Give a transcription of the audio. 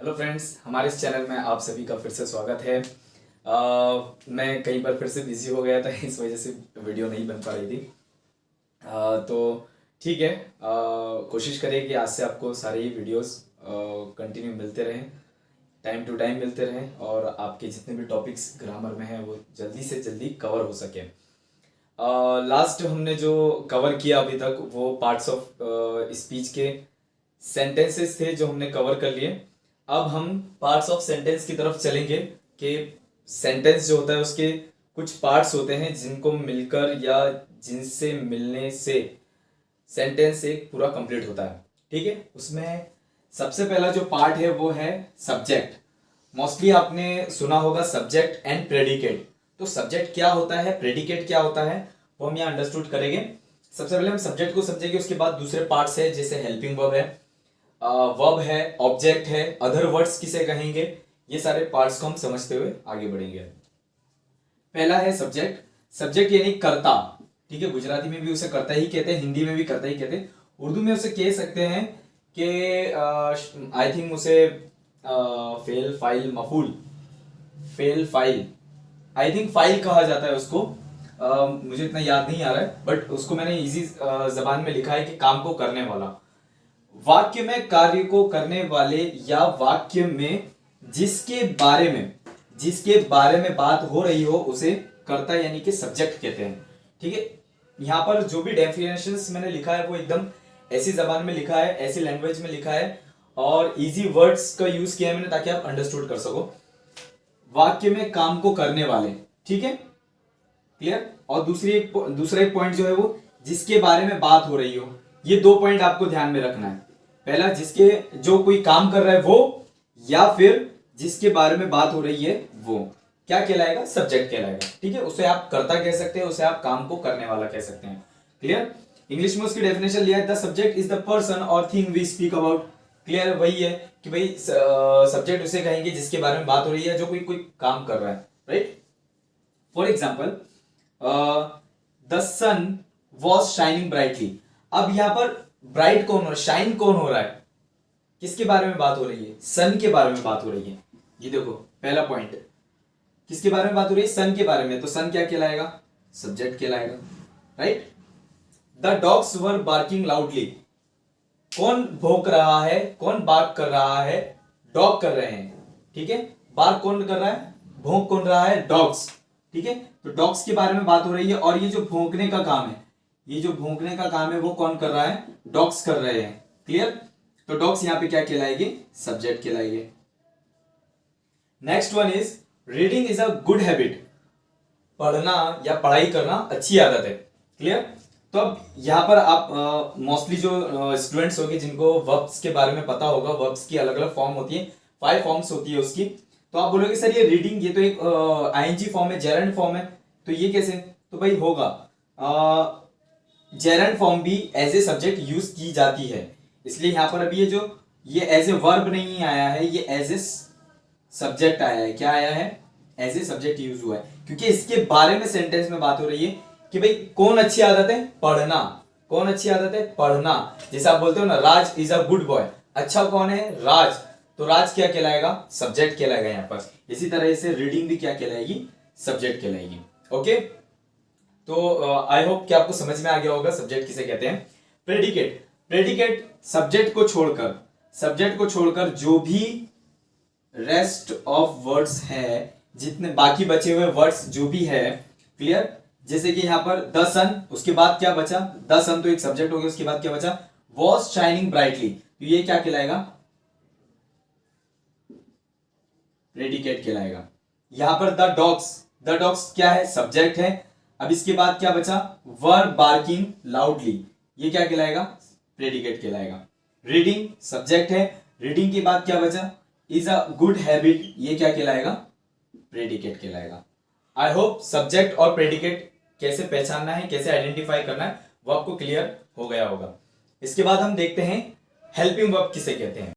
Hello friends, हमारे इस channel में आप सभी का फिर से स्वागत है। मैं कई बार फिर से बिजी हो गया था, इस वजह से वीडियो नहीं बन पा रही थी। तो ठीक है, कोशिश करें कि आज से आपको सारे ही वीडियोस कंटिन्यू मिलते रहें, टाइम टू टाइम मिलते रहें और आपके जितने भी टॉपिक्स ग्रामर में हैं वो जल्दी से जल्दी कवर हो सके। लास्ट हमने जो कवर किया अभी तक वो पार्ट्स ऑफ स्पीच के सेंटेंसेस थे जो हमने कवर कर लिए। अब हम पार्ट्स ऑफ सेंटेंस की तरफ चलेंगे कि सेंटेंस जो होता है उसके कुछ पार्ट्स होते हैं जिनको मिलकर या जिनसे मिलने से सेंटेंस एक पूरा कंप्लीट होता है। ठीक है, उसमें सबसे पहला जो पार्ट है वो है सब्जेक्ट। मोस्टली आपने सुना होगा सब्जेक्ट एंड प्रेडिकेट। तो सब्जेक्ट क्या होता है, प्रेडिकेट क्या होता है, वो हम यहाँ अंडरस्टूड करेंगे। सबसे पहले हम सब्जेक्ट को समझेंगे, उसके बाद दूसरे पार्ट्स है जैसे हेल्पिंग वर्ब है, वर्ब है, ऑब्जेक्ट है, अदर वर्ड्स किसे कहेंगे, ये सारे पार्ट्स को हम समझते हुए आगे बढ़ेंगे। पहला है सब्जेक्ट। सब्जेक्ट यानी कर्ता। ठीक है, गुजराती में भी उसे कर्ता ही कहते हैं, हिंदी में भी कर्ता ही कहते हैं, उर्दू में उसे कह सकते हैं कि आई थिंक उसे फेल फाइल मफूल, fail file, I think file कहा जाता है उसको। मुझे इतना याद नहीं आ रहा है, बट उसको मैंने इजी जबान में लिखा है कि काम को करने वाला। वाक्य में कार्य को करने वाले या वाक्य में जिसके बारे में बात हो रही हो उसे कर्ता यानी कि सब्जेक्ट कहते हैं। ठीक है, यहां पर जो भी डेफिनेशंस मैंने लिखा है वो एकदम ऐसी जबान में लिखा है, ऐसी लैंग्वेज में लिखा है और इजी वर्ड्स का यूज किया है मैंने ताकि आप अंडरस्टूड कर सको। वाक्य में काम को करने वाले, ठीक है, क्लियर। और दूसरा एक पॉइंट जो है वो जिसके बारे में बात हो रही हो। ये दो पॉइंट आपको ध्यान में रखना है। पहला, जिसके जो कोई काम कर रहा है वो, या फिर जिसके बारे में बात हो रही है वो क्या कहलाएगा, सब्जेक्ट कहलाएगा। ठीक है, उसे आप कर्ता कह सकते हैं, उसे आप काम को करने वाला कह सकते हैं। क्लियर। इंग्लिश में उसकी डेफिनेशन लिया है, the subject is the person or thing we speak about. Clear, वही है कि भाई सब्जेक्ट उसे कहेंगे जिसके बारे में बात हो रही है, जो कोई काम कर रहा है, right. For example, the sun was shining brightly. अब यहां पर ब्राइट कौन हो रहा है, शाइन कौन हो रहा है, किसके बारे में बात हो रही है, सन के बारे में बात हो रही है। ये देखो पहला पॉइंट, किसके बारे में बात हो रही है, सन के बारे में, तो सन क्या कहलाएगा, सब्जेक्ट कहलाएगा, right. The dogs were barking loudly. कौन भौंक रहा है, कौन बार्क कर रहा है, डॉग कर रहे हैं। ठीक है, बार्क कौन कर रहा है, भौंक कौन रहा है, डॉग्स। ठीक है, तो डॉग्स के बारे में बात हो रही है और ये जो भौंकने का काम है, ये जो भौंकने का काम है वो कौन कर रहा है, डॉग्स कर रहे हैं। क्लियर, तो डॉग्स यहां पे क्या कहलाएगी, सब्जेक्ट कहलाएगी। Next one is reading is a good habit. पढ़ना या पढ़ाई करना अच्छी आदत है। क्लियर, तो अब यहां पर आप मोस्टली जो स्टूडेंट्स होंगे जिनको वर्ब्स के बारे में पता होगा, वर्ब्स की अलग अलग फॉर्म होती है, 5 फॉर्म्स होती है उसकी। तो आप बोलोगे सर ये रीडिंग, ये तो एक आईएनजी फॉर्म है, जेरेंड फॉर्म है, तो ये कैसे, तो भाई होगा, जेरेंड फॉर्म भी एज ए सब्जेक्ट यूज की जाती है, इसलिए यहां पर अभी ये एज ए वर्ब नहीं आया है, ये एज ए सब्जेक्ट आया है। क्या आया है, एज ए सब्जेक्ट यूज हुआ है, क्योंकि इसके बारे में सेंटेंस में बात हो रही है कि भाई कौन अच्छी आदत है, पढ़ना। कौन अच्छी आदत है, पढ़ना। जैसे आप बोलते हो ना, राज इज अ गुड बॉय, अच्छा कौन है, राज, तो राज क्या कहलाएगा, सब्जेक्ट कहलाएगा यहां पर। इसी तरह से रीडिंग भी क्या कहलाएगी, सब्जेक्ट कहलाएगी। ओके, तो आई होप कि आपको समझ में आ गया होगा सब्जेक्ट किसे कहते हैं। प्रेडिकेट, प्रेडिकेट सब्जेक्ट को छोड़कर जो भी रेस्ट ऑफ वर्ड्स है, जितने बाकी बचे हुए वर्ड्स जो भी है। क्लियर, जैसे कि यहां पर द सन, उसके बाद क्या बचा, द सन तो एक सब्जेक्ट हो गया, उसके बाद क्या बचा, वॉज शाइनिंग ब्राइटली, तो ये क्या कहलाएगा, प्रेडिकेट कहलाएगा। यहां पर द डॉग्स क्या है, सब्जेक्ट है। अब इसके बाद क्या बचा, वर बार्किंग लाउडली, ये क्या कहलाएगा, प्रेडिकेट कहलाएगा। रीडिंग सब्जेक्ट है, रीडिंग के बाद क्या बचा, इज अ गुड हैबिट, ये क्या कहलाएगा, प्रेडिकेट कहलाएगा। आई होप सब्जेक्ट और प्रेडिकेट कैसे पहचानना है, कैसे आइडेंटिफाई करना है, वो आपको क्लियर हो गया होगा। इसके बाद हम देखते हैं हेल्पिंग वर्ब किसे कहते हैं।